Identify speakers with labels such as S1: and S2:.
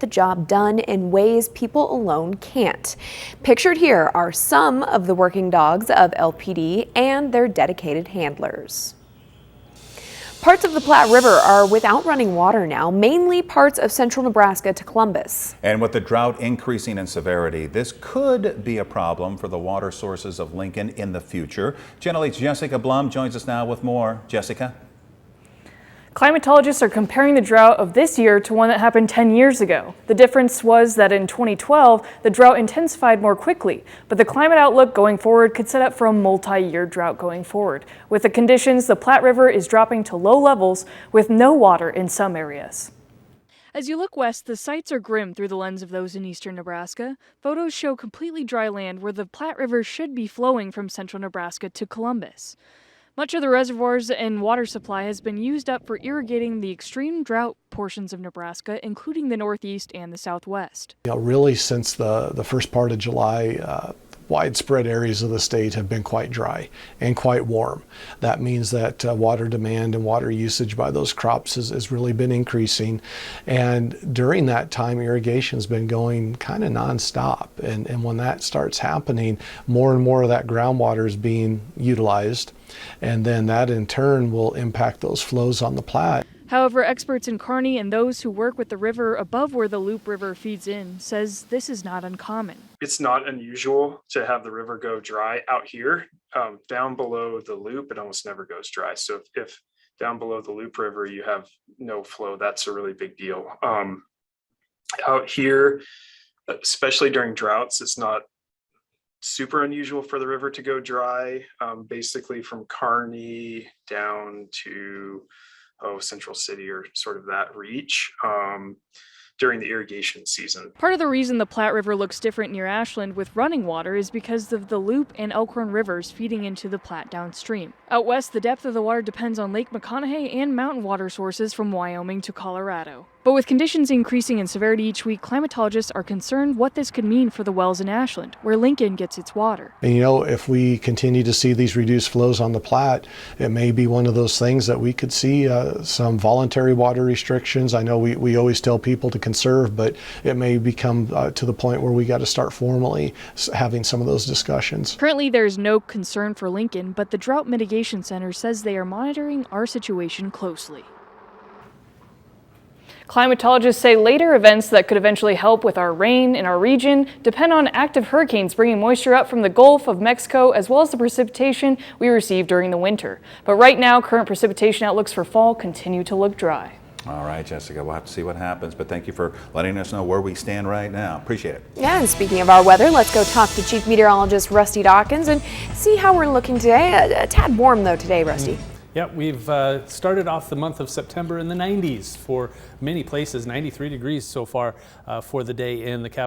S1: the job done in ways people alone can't. Pictured here are some of the working dogs of LPD and their dedicated handlers. Parts of the Platte River are without running water now, mainly parts of central Nebraska to Columbus.
S2: And with the drought increasing in severity, this could be a problem for the water sources of Lincoln in the future. Channel 8's Jessica Blum joins us now with more. Jessica?
S3: Climatologists are comparing the drought of this year to one that happened 10 years ago. The difference was that in 2012, the drought intensified more quickly, but the climate outlook going forward could set up for a multi-year drought going forward. With the conditions, the Platte River is dropping to low levels with no water in some areas. As you look west, the sights are grim through the lens of those in eastern Nebraska. Photos show completely dry land where the Platte River should be flowing from central Nebraska to Columbus. Much of the reservoirs and water supply has been used up for irrigating the extreme drought portions of Nebraska, including the northeast and the southwest.
S4: Really since the first part of July, widespread areas of the state have been quite dry and quite warm. That means that water demand and water usage by those crops has really been increasing. And during that time, irrigation's been going kind of nonstop. And when that starts happening, more and more of that groundwater is being utilized. And then that in turn will impact those flows on the Platte.
S3: However, experts in Kearney and those who work with the river above where the Loup-river feeds in says this is not uncommon.
S5: It's not unusual to have the river go dry out here. Down below the Loup, it almost never goes dry. So if down below the Loup-river you have no flow, that's a really big deal. Out here, especially during droughts, it's not super unusual for the river to go dry, basically from Kearney down to Central City or sort of that reach during the irrigation season.
S3: Part of the reason the Platte River looks different near Ashland with running water is because of the Loup and Elkhorn rivers feeding into the Platte downstream. Out west, the depth of the water depends on Lake-mcconaughy and mountain water sources from Wyoming to Colorado. But with conditions increasing in severity each week, climatologists are concerned what this could mean for the wells in Ashland, where Lincoln gets its water.
S4: And if we continue to see these reduced flows on the Platte, it may be one of those things that we could see some voluntary water restrictions. I know we always tell people to conserve, but it may become to the point where we got to start formally having some of those discussions.
S3: Currently, there is no concern for Lincoln, but the Drought-Mitigation-Center says they are monitoring our situation closely. Climatologists say later events that could eventually help with our rain in our region depend on active hurricanes bringing moisture up from the Gulf of Mexico as well as the precipitation we receive during the winter. But right now, current precipitation outlooks for fall continue to look dry.
S2: All right, Jessica, we'll have to see what happens, but thank you for letting us know where we stand right now. Appreciate it.
S1: Yeah, and speaking of our weather, let's go talk to Chief Meteorologist Rusty Dawkins and see how we're looking today. A tad warm though today, Rusty.
S6: Yeah, we've started off the month of September in the 90s for many places, 93 degrees so far for the day in the capital.